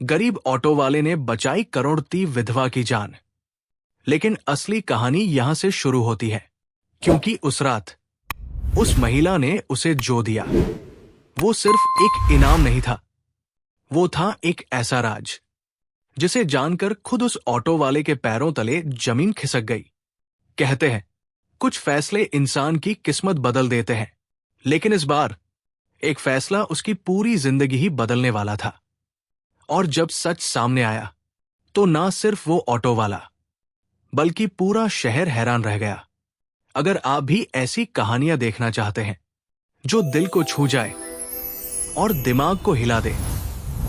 गरीब ऑटो वाले ने बचाई करोड़पति विधवा की जान। लेकिन असली कहानी यहां से शुरू होती है, क्योंकि उस रात उस महिला ने उसे जो दिया वो सिर्फ एक इनाम नहीं था, वो था एक ऐसा राज जिसे जानकर खुद उस ऑटो वाले के पैरों तले जमीन खिसक गई। कहते हैं कुछ फैसले इंसान की किस्मत बदल देते हैं, लेकिन इस बार एक फैसला उसकी पूरी जिंदगी ही बदलने वाला था। और जब सच सामने आया तो ना सिर्फ वो ऑटो वाला बल्कि पूरा शहर हैरान रह गया। अगर आप भी ऐसी कहानियां देखना चाहते हैं जो दिल को छू जाए और दिमाग को हिला दे,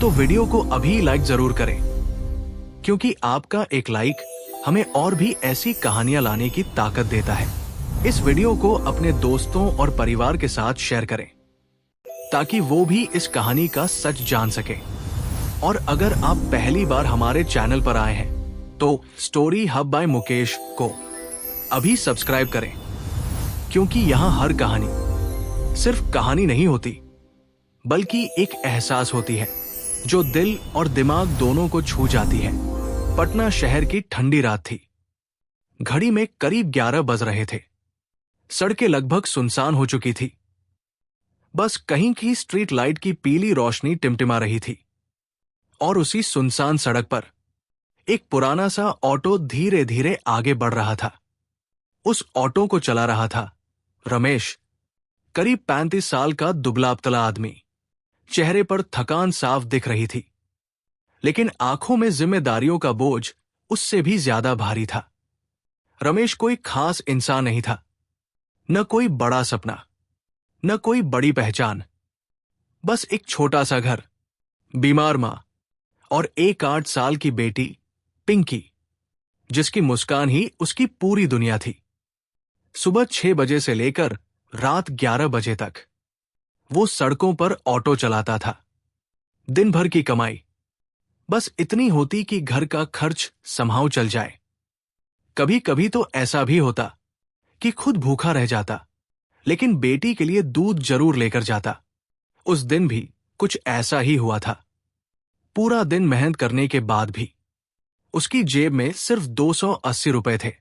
तो वीडियो को अभी लाइक जरूर करें, क्योंकि आपका एक लाइक हमें और भी ऐसी कहानियां लाने की ताकत देता है। इस वीडियो को अपने दोस्तों और परिवार के साथ शेयर करें ताकि वो भी इस कहानी का सच जान सके। और अगर आप पहली बार हमारे चैनल पर आए हैं तो स्टोरी हब बाय मुकेश को अभी सब्सक्राइब करें, क्योंकि यहाँ हर कहानी सिर्फ कहानी नहीं होती बल्कि एक एहसास होती है जो दिल और दिमाग दोनों को छू जाती है। पटना शहर की ठंडी रात थी। घड़ी में करीब 11 बज रहे थे। सड़कें लगभग सुनसान हो चुकी थी। बस कहीं की स्ट्रीट लाइट की पीली रोशनी टिमटिमा रही थी और उसी सुनसान सड़क पर एक पुराना सा ऑटो धीरे धीरे आगे बढ़ रहा था। उस ऑटो को चला रहा था रमेश, करीब 35 साल का दुबला-पतला आदमी। चेहरे पर थकान साफ दिख रही थी, लेकिन आंखों में जिम्मेदारियों का बोझ उससे भी ज्यादा भारी था। रमेश कोई खास इंसान नहीं था, न कोई बड़ा सपना, न कोई बड़ी पहचान। बस एक छोटा सा घर, बीमार मां और एक 8 साल की बेटी पिंकी, जिसकी मुस्कान ही उसकी पूरी दुनिया थी। सुबह 6 बजे से लेकर रात 11 बजे तक वो सड़कों पर ऑटो चलाता था। दिन भर की कमाई बस इतनी होती कि घर का खर्च संभाव चल जाए। कभी कभी तो ऐसा भी होता कि खुद भूखा रह जाता, लेकिन बेटी के लिए दूध जरूर लेकर जाता। उस दिन भी कुछ ऐसा ही हुआ था। पूरा दिन मेहनत करने के बाद भी उसकी जेब में सिर्फ 280 रुपए थे,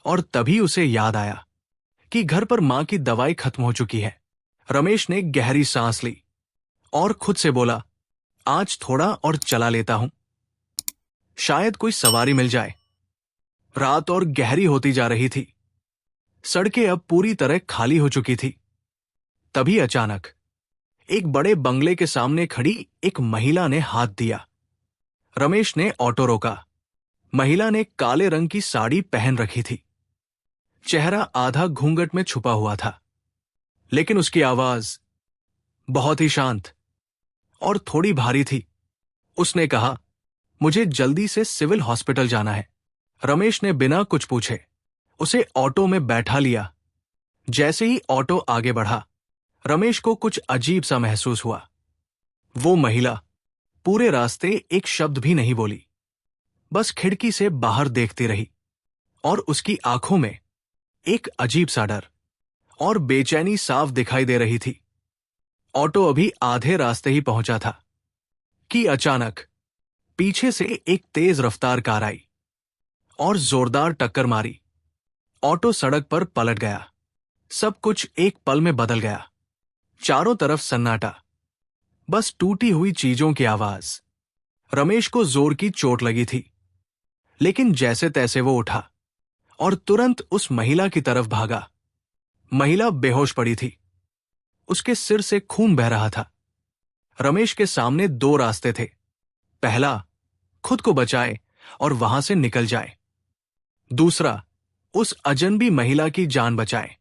और तभी उसे याद आया कि घर पर मां की दवाई खत्म हो चुकी है। रमेश ने गहरी सांस ली और खुद से बोला, आज थोड़ा और चला लेता हूं, शायद कोई सवारी मिल जाए। रात और गहरी होती जा रही थी। सड़कें अब पूरी तरह खाली हो चुकी थी। तभी अचानक एक बड़े बंगले के सामने खड़ी एक महिला ने हाथ दिया। रमेश ने ऑटो रोका। महिला ने काले रंग की साड़ी पहन रखी थी। चेहरा आधा घूंघट में छुपा हुआ था, लेकिन उसकी आवाज बहुत ही शांत और थोड़ी भारी थी। उसने कहा, मुझे जल्दी से सिविल हॉस्पिटल जाना है। रमेश ने बिना कुछ पूछे उसे ऑटो में बैठा लिया। जैसे ही ऑटो आगे बढ़ा, रमेश को कुछ अजीब सा महसूस हुआ। वो महिला पूरे रास्ते एक शब्द भी नहीं बोली, बस खिड़की से बाहर देखती रही, और उसकी आंखों में एक अजीब सा डर और बेचैनी साफ दिखाई दे रही थी। ऑटो अभी आधे रास्ते ही पहुंचा था कि अचानक पीछे से एक तेज रफ्तार कार आई और जोरदार टक्कर मारी। ऑटो सड़क पर पलट गया। सब कुछ एक पल में बदल गया। चारों तरफ सन्नाटा, बस टूटी हुई चीजों की आवाज। रमेश को जोर की चोट लगी थी, लेकिन जैसे तैसे वो उठा और तुरंत उस महिला की तरफ भागा। महिला बेहोश पड़ी थी। उसके सिर से खून बह रहा था। रमेश के सामने 2 रास्ते थे। पहला, खुद को बचाए और वहां से निकल जाए। दूसरा, उस अजनबी महिला की जान बचाए।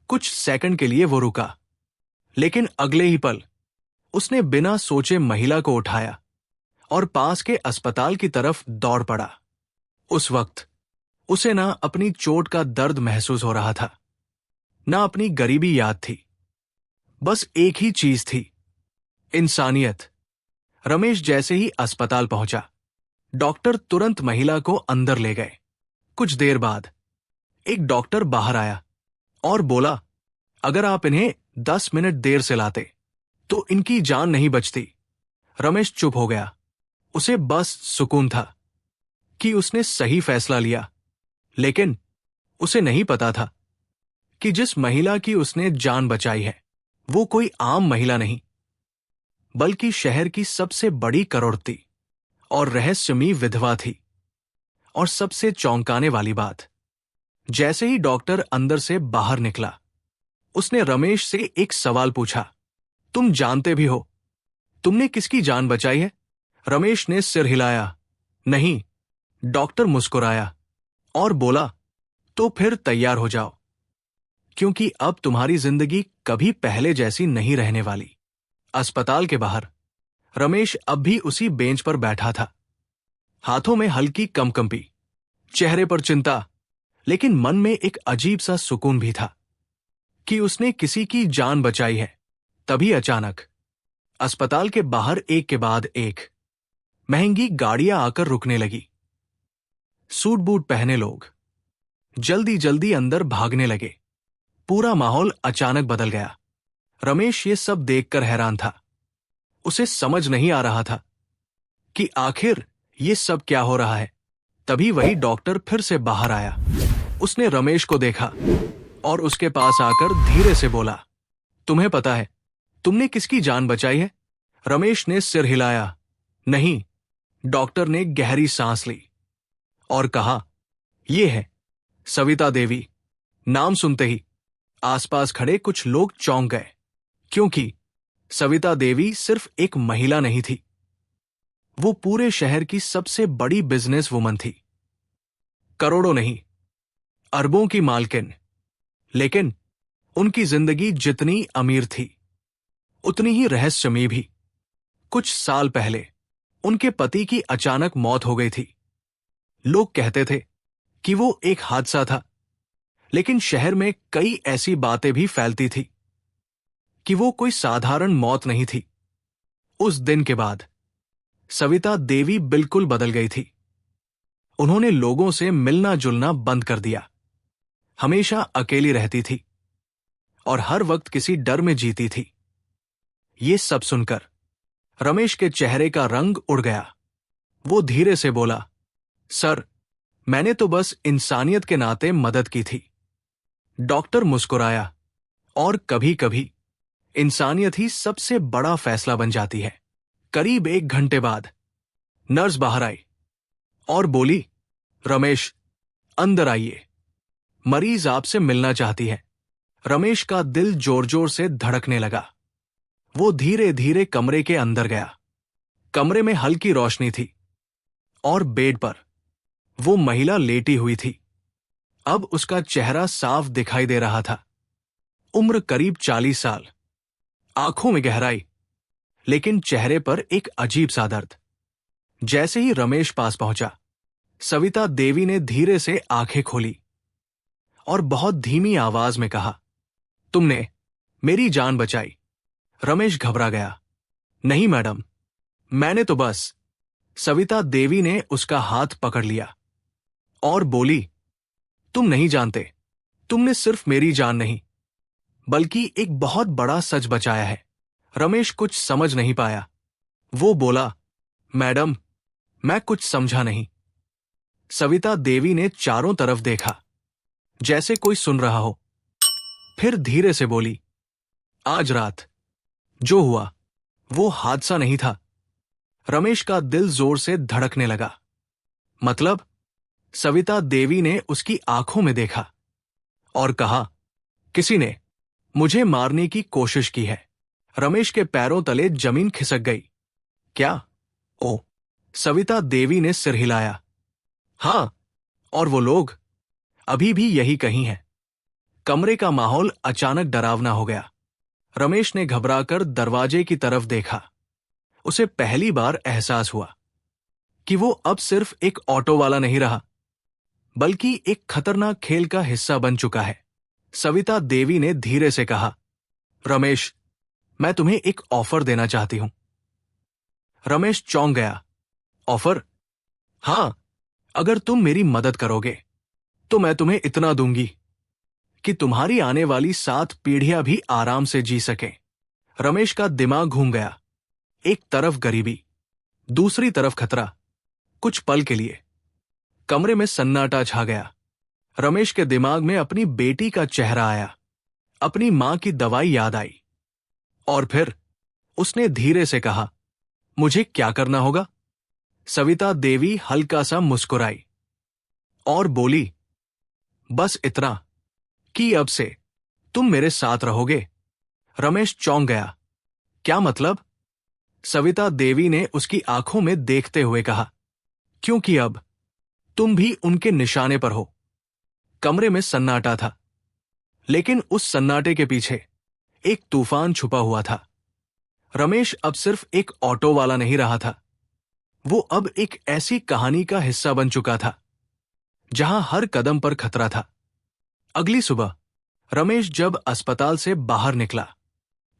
कुछ सेकंड के लिए वो रुका, लेकिन अगले ही पल उसने बिना सोचे महिला को उठाया और पास के अस्पताल की तरफ दौड़ पड़ा। उस वक्त उसे ना अपनी चोट का दर्द महसूस हो रहा था, ना अपनी गरीबी याद थी। बस एक ही चीज थी, इंसानियत। रमेश जैसे ही अस्पताल पहुंचा, डॉक्टर तुरंत महिला को अंदर ले गए। कुछ देर बाद एक डॉक्टर बाहर आया और बोला, अगर आप इन्हें 10 मिनट देर से लाते तो इनकी जान नहीं बचती। रमेश चुप हो गया। उसे बस सुकून था कि उसने सही फैसला लिया, लेकिन उसे नहीं पता था कि जिस महिला की उसने जान बचाई है वो कोई आम महिला नहीं, बल्कि शहर की सबसे बड़ी करोड़पति और रहस्यमयी विधवा थी। और सबसे चौंकाने वाली बात, जैसे ही डॉक्टर अंदर से बाहर निकला, उसने रमेश से एक सवाल पूछा, तुम जानते भी हो तुमने किसकी जान बचाई है? रमेश ने सिर हिलाया, नहीं। डॉक्टर मुस्कुराया और बोला, तो फिर तैयार हो जाओ, क्योंकि अब तुम्हारी जिंदगी कभी पहले जैसी नहीं रहने वाली। अस्पताल के बाहर रमेश अब भी उसी बेंच पर बैठा था, हाथों में हल्की कंपकंपी, चेहरे पर चिंता, लेकिन मन में एक अजीब सा सुकून भी था कि उसने किसी की जान बचाई है। तभी अचानक अस्पताल के बाहर एक के बाद एक महंगी गाड़ियां आकर रुकने लगी। सूट बूट पहने लोग जल्दी जल्दी अंदर भागने लगे। पूरा माहौल अचानक बदल गया। रमेश ये सब देखकर हैरान था। उसे समझ नहीं आ रहा था कि आखिर ये सब क्या हो रहा है। तभी वही डॉक्टर फिर से बाहर आया। उसने रमेश को देखा और उसके पास आकर धीरे से बोला, तुम्हें पता है तुमने किसकी जान बचाई है? रमेश ने सिर हिलाया, नहीं। डॉक्टर ने गहरी सांस ली और कहा, ये है सविता देवी। नाम सुनते ही आसपास खड़े कुछ लोग चौंक गए, क्योंकि सविता देवी सिर्फ एक महिला नहीं थी, वो पूरे शहर की सबसे बड़ी बिजनेस वुमन थी। करोड़ों नहीं, अरबों की मालकिन। लेकिन उनकी जिंदगी जितनी अमीर थी उतनी ही रहस्यमयी भी। कुछ साल पहले उनके पति की अचानक मौत हो गई थी। लोग कहते थे कि वो एक हादसा था, लेकिन शहर में कई ऐसी बातें भी फैलती थी कि वो कोई साधारण मौत नहीं थी। उस दिन के बाद सविता देवी बिल्कुल बदल गई थी। उन्होंने लोगों से मिलना जुलना बंद कर दिया, हमेशा अकेली रहती थी और हर वक्त किसी डर में जीती थी। ये सब सुनकर रमेश के चेहरे का रंग उड़ गया। वो धीरे से बोला, सर, मैंने तो बस इंसानियत के नाते मदद की थी। डॉक्टर मुस्कुराया, और कभी कभी इंसानियत ही सबसे बड़ा फैसला बन जाती है। करीब 1 घंटे बाद नर्स बाहर आई और बोली, रमेश, अंदर आइए, मरीज आपसे मिलना चाहती है। रमेश का दिल जोर जोर से धड़कने लगा। वो धीरे धीरे कमरे के अंदर गया। कमरे में हल्की रोशनी थी और बेड पर वो महिला लेटी हुई थी। अब उसका चेहरा साफ दिखाई दे रहा था। उम्र करीब 40 साल, आंखों में गहराई, लेकिन चेहरे पर एक अजीब सा दर्द। जैसे ही रमेश पास पहुंचा, सविता देवी ने धीरे से आंखें खोली और बहुत धीमी आवाज में कहा, तुमने मेरी जान बचाई। रमेश घबरा गया, नहीं मैडम, मैंने तो बस। सविता देवी ने उसका हाथ पकड़ लिया और बोली, तुम नहीं जानते, तुमने सिर्फ मेरी जान नहीं बल्कि एक बहुत बड़ा सच बचाया है। रमेश कुछ समझ नहीं पाया। वो बोला, मैडम, मैं कुछ समझा नहीं। सविता देवी ने चारों तरफ देखा, जैसे कोई सुन रहा हो। फिर धीरे से बोली, आज रात जो हुआ वो हादसा नहीं था। रमेश का दिल जोर से धड़कने लगा। मतलब? सविता देवी ने उसकी आंखों में देखा और कहा, किसी ने मुझे मारने की कोशिश की है। रमेश के पैरों तले जमीन खिसक गई। क्या? ओ! सविता देवी ने सिर हिलाया। हां, और वो लोग अभी भी यही कहीं हैं। कमरे का माहौल अचानक डरावना हो गया। रमेश ने घबराकर दरवाजे की तरफ देखा। उसे पहली बार एहसास हुआ कि वो अब सिर्फ एक ऑटो वाला नहीं रहा, बल्कि एक खतरनाक खेल का हिस्सा बन चुका है। सविता देवी ने धीरे से कहा, रमेश, मैं तुम्हें एक ऑफर देना चाहती हूं। रमेश चौंक गया। ऑफर? हां, अगर तुम मेरी मदद करोगे तो मैं तुम्हें इतना दूंगी कि तुम्हारी आने वाली 7 पीढ़ियां भी आराम से जी सकें। रमेश का दिमाग घूम गया। एक तरफ गरीबी, दूसरी तरफ खतरा। कुछ पल के लिए कमरे में सन्नाटा छा गया। रमेश के दिमाग में अपनी बेटी का चेहरा आया, अपनी मां की दवाई याद आई, और फिर उसने धीरे से कहा, मुझे क्या करना होगा? सविता देवी हल्का सा मुस्कुराई और बोली, बस इतना कि अब से तुम मेरे साथ रहोगे। रमेश चौंक गया। क्या मतलब? सविता देवी ने उसकी आंखों में देखते हुए कहा, क्योंकि अब तुम भी उनके निशाने पर हो। कमरे में सन्नाटा था, लेकिन उस सन्नाटे के पीछे एक तूफान छुपा हुआ था। रमेश अब सिर्फ एक ऑटो वाला नहीं रहा था, वो अब एक ऐसी कहानी का हिस्सा बन चुका था जहां हर कदम पर खतरा था। अगली सुबह रमेश जब अस्पताल से बाहर निकला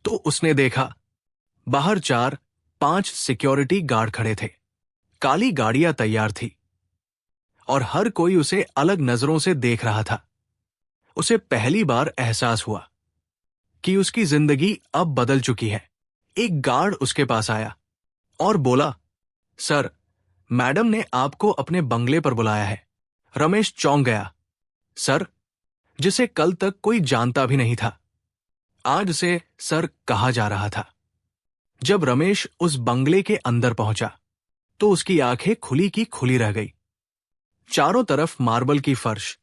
तो उसने देखा, बाहर 4-5 सिक्योरिटी गार्ड खड़े थे। काली गाड़ियां तैयार थी और हर कोई उसे अलग नजरों से देख रहा था। उसे पहली बार एहसास हुआ कि उसकी जिंदगी अब बदल चुकी है। एक गार्ड उसके पास आया और बोला, सर, मैडम ने आपको अपने बंगले पर बुलाया है। रमेश चौंक गया। सर, जिसे कल तक कोई जानता भी नहीं था, आज से सर कहा जा रहा था। जब रमेश उस बंगले के अंदर पहुंचा तो उसकी आंखें खुली की खुली रह गई। चारों तरफ मार्बल की फर्श,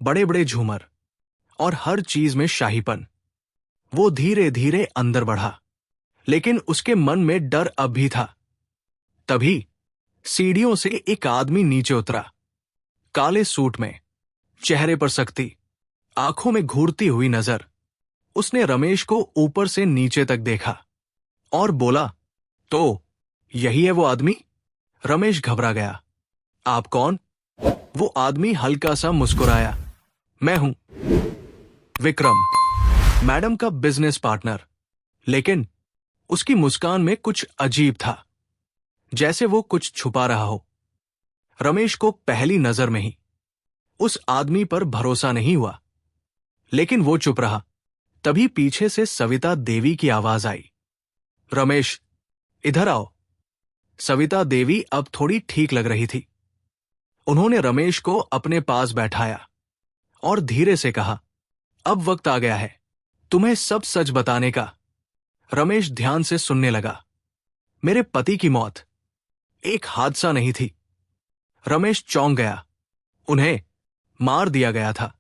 बड़े बड़े झूमर और हर चीज में शाहीपन। वो धीरे धीरे अंदर बढ़ा, लेकिन उसके मन में डर अब भी था। तभी सीढ़ियों से एक आदमी नीचे उतरा, काले सूट में, चेहरे पर सख्ती, आंखों में घूरती हुई नजर। उसने रमेश को ऊपर से नीचे तक देखा और बोला, तो यही है वो आदमी? रमेश घबरा गया। आप कौन? वो आदमी हल्का सा मुस्कुराया। मैं हूं विक्रम, मैडम का बिजनेस पार्टनर। लेकिन उसकी मुस्कान में कुछ अजीब था, जैसे वो कुछ छुपा रहा हो। रमेश को पहली नजर में ही उस आदमी पर भरोसा नहीं हुआ, लेकिन वो चुप रहा। तभी पीछे से सविता देवी की आवाज आई, रमेश, इधर आओ। सविता देवी अब थोड़ी ठीक लग रही थी। उन्होंने रमेश को अपने पास बैठाया और धीरे से कहा, अब वक्त आ गया है तुम्हें सब सच बताने का। रमेश ध्यान से सुनने लगा। मेरे पति की मौत एक हादसा नहीं थी। रमेश चौंक गया। उन्हें मार दिया गया था।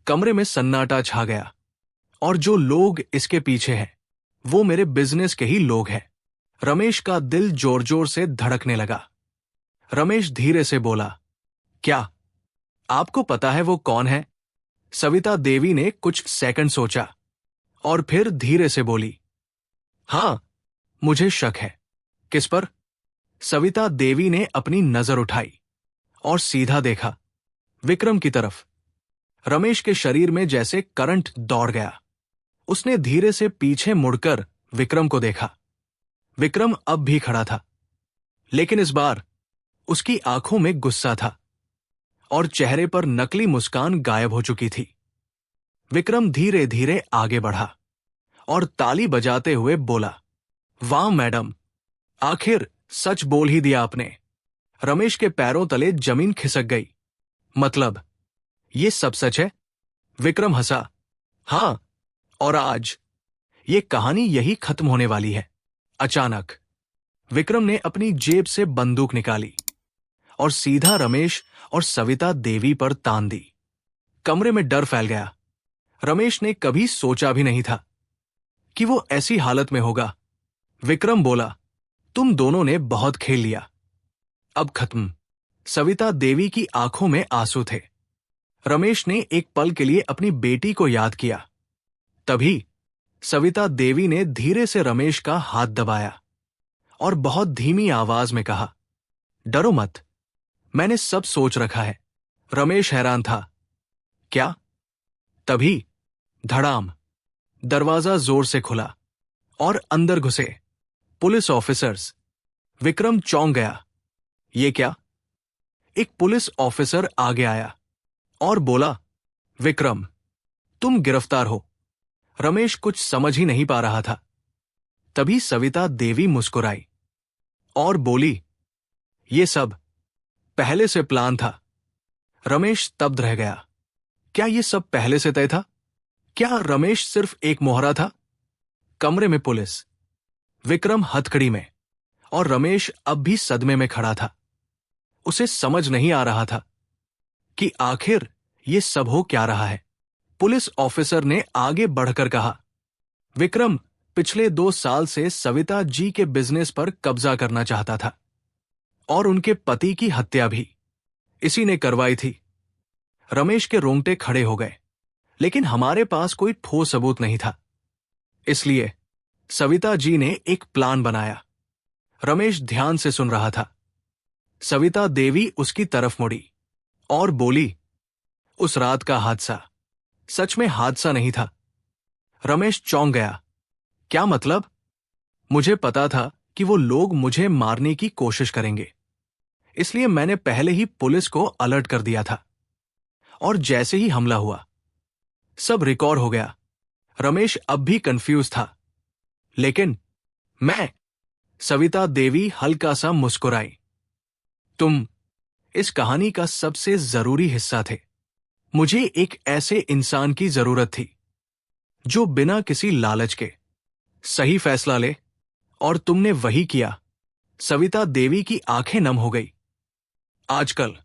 कमरे में सन्नाटा छा गया, और जो लोग इसके पीछे हैं वो मेरे बिजनेस के ही लोग हैं। रमेश का दिल जोर जोर से धड़कने लगा। रमेश धीरे से बोला, क्या आपको पता है वो कौन है? सविता देवी ने कुछ सेकंड सोचा और फिर धीरे से बोली, हां, मुझे शक है। किस पर? सविता देवी ने अपनी नजर उठाई और सीधा देखा, विक्रम की तरफ। रमेश के शरीर में जैसे करंट दौड़ गया। उसने धीरे से पीछे मुड़कर विक्रम को देखा। विक्रम अब भी खड़ा था, लेकिन इस बार उसकी आंखों में गुस्सा था और चेहरे पर नकली मुस्कान गायब हो चुकी थी। विक्रम धीरे धीरे आगे बढ़ा और ताली बजाते हुए बोला, वाह मैडम, आखिर सच बोल ही दिया आपने। रमेश के पैरों तले जमीन खिसक गई। मतलब ये सब सच है? विक्रम हंसा। हां, और आज ये कहानी यही खत्म होने वाली है। अचानक विक्रम ने अपनी जेब से बंदूक निकाली और सीधा रमेश और सविता देवी पर तान दी। कमरे में डर फैल गया। रमेश ने कभी सोचा भी नहीं था कि वो ऐसी हालत में होगा। विक्रम बोला, तुम दोनों ने बहुत खेल लिया, अब खत्म। सविता देवी की आंखों में आंसू थे। रमेश ने एक पल के लिए अपनी बेटी को याद किया। तभी सविता देवी ने धीरे से रमेश का हाथ दबाया और बहुत धीमी आवाज में कहा, डरो मत, मैंने सब सोच रखा है। रमेश हैरान था। क्या? तभी धड़ाम, दरवाजा जोर से खुला और अंदर घुसे पुलिस ऑफिसर्स। विक्रम चौंक गया। ये क्या? एक पुलिस ऑफिसर आगे आया और बोला, विक्रम, तुम गिरफ्तार हो। रमेश कुछ समझ ही नहीं पा रहा था। तभी सविता देवी मुस्कुराई और बोली, ये सब पहले से प्लान था। रमेश स्तब्ध रह गया। क्या ये सब पहले से तय था? क्या रमेश सिर्फ एक मोहरा था? कमरे में पुलिस, विक्रम हथकड़ी में, और रमेश अब भी सदमे में खड़ा था। उसे समझ नहीं आ रहा था कि आखिर ये सब हो क्या रहा है। पुलिस ऑफिसर ने आगे बढ़कर कहा, विक्रम पिछले 2 साल से सविता जी के बिजनेस पर कब्जा करना चाहता था और उनके पति की हत्या भी इसी ने करवाई थी। रमेश के रोंगटे खड़े हो गए, लेकिन हमारे पास कोई ठोस सबूत नहीं था। इसलिए सविता जी ने एक प्लान बनाया। रमेश ध्यान से सुन रहा था। सविता देवी उसकी तरफ मुड़ी और बोली, उस रात का हादसा सच में हादसा नहीं था। रमेश चौंक गया। क्या मतलब? मुझे पता था कि वो लोग मुझे मारने की कोशिश करेंगे, इसलिए मैंने पहले ही पुलिस को अलर्ट कर दिया था। और जैसे ही हमला हुआ, सब रिकॉर्ड हो गया। रमेश अब भी कंफ्यूज था। लेकिन मैं, सविता देवी हल्का सा मुस्कुराई, तुम इस कहानी का सबसे जरूरी हिस्सा थे। मुझे एक ऐसे इंसान की जरूरत थी जो बिना किसी लालच के सही फैसला ले, और तुमने वही किया। सविता देवी की आंखें नम हो गई। आजकल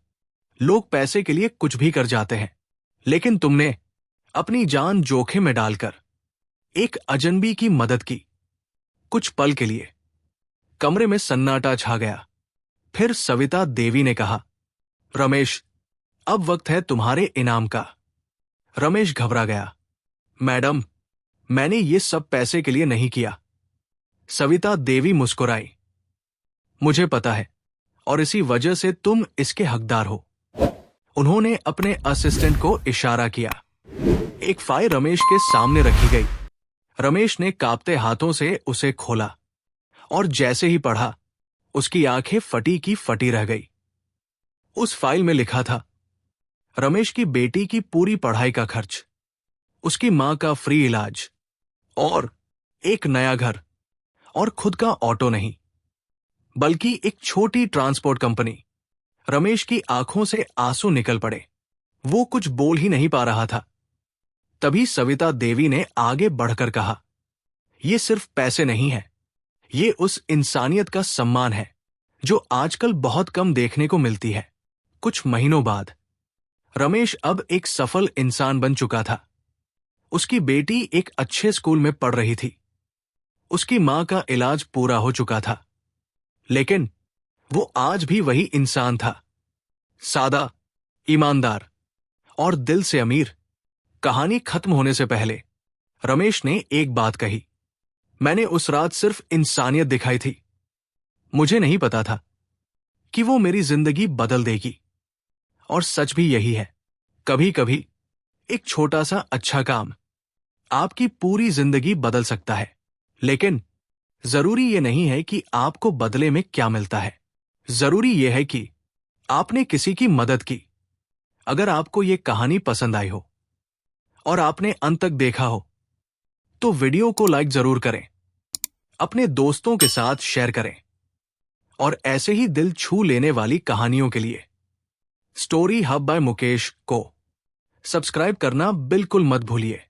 लोग पैसे के लिए कुछ भी कर जाते हैं, लेकिन तुमने अपनी जान जोखिम में डालकर एक अजनबी की मदद की। कुछ पल के लिए कमरे में सन्नाटा छा गया। फिर सविता देवी ने कहा, रमेश, अब वक्त है तुम्हारे इनाम का। रमेश घबरा गया। मैडम, मैंने ये सब पैसे के लिए नहीं किया। सविता देवी मुस्कुराई, मुझे पता है, और इसी वजह से तुम इसके हकदार हो। उन्होंने अपने असिस्टेंट को इशारा किया। एक फाइल रमेश के सामने रखी गई। रमेश ने कांपते हाथों से उसे खोला, और जैसे ही पढ़ा, उसकी आंखें फटी की फटी रह गई। उस फाइल में लिखा था, रमेश की बेटी की पूरी पढ़ाई का खर्च, उसकी मां का फ्री इलाज, और एक नया घर, और खुद का ऑटो नहीं, बल्कि एक छोटी ट्रांसपोर्ट कंपनी। रमेश की आंखों से आंसू निकल पड़े। वो कुछ बोल ही नहीं पा रहा था। तभी सविता देवी ने आगे बढ़कर कहा, ये सिर्फ पैसे नहीं है, ये उस इंसानियत का सम्मान है जो आजकल बहुत कम देखने को मिलती है। कुछ महीनों बाद रमेश अब एक सफल इंसान बन चुका था। उसकी बेटी एक अच्छे स्कूल में पढ़ रही थी। उसकी मां का इलाज पूरा हो चुका था। लेकिन वो आज भी वही इंसान था, सादा, ईमानदार और दिल से अमीर। कहानी खत्म होने से पहले रमेश ने एक बात कही, मैंने उस रात सिर्फ इंसानियत दिखाई थी। मुझे नहीं पता था कि वो मेरी जिंदगी बदल देगी। और सच भी यही है, कभी कभी एक छोटा सा अच्छा काम आपकी पूरी जिंदगी बदल सकता है। लेकिन जरूरी ये नहीं है कि आपको बदले में क्या मिलता है। जरूरी यह है कि आपने किसी की मदद की। अगर आपको ये कहानी पसंद आई हो और आपने अंत तक देखा हो, तो वीडियो को लाइक जरूर करें, अपने दोस्तों के साथ शेयर करें, और ऐसे ही दिल छू लेने वाली कहानियों के लिए स्टोरी हब बाय मुकेश को सब्सक्राइब करना बिल्कुल मत भूलिए।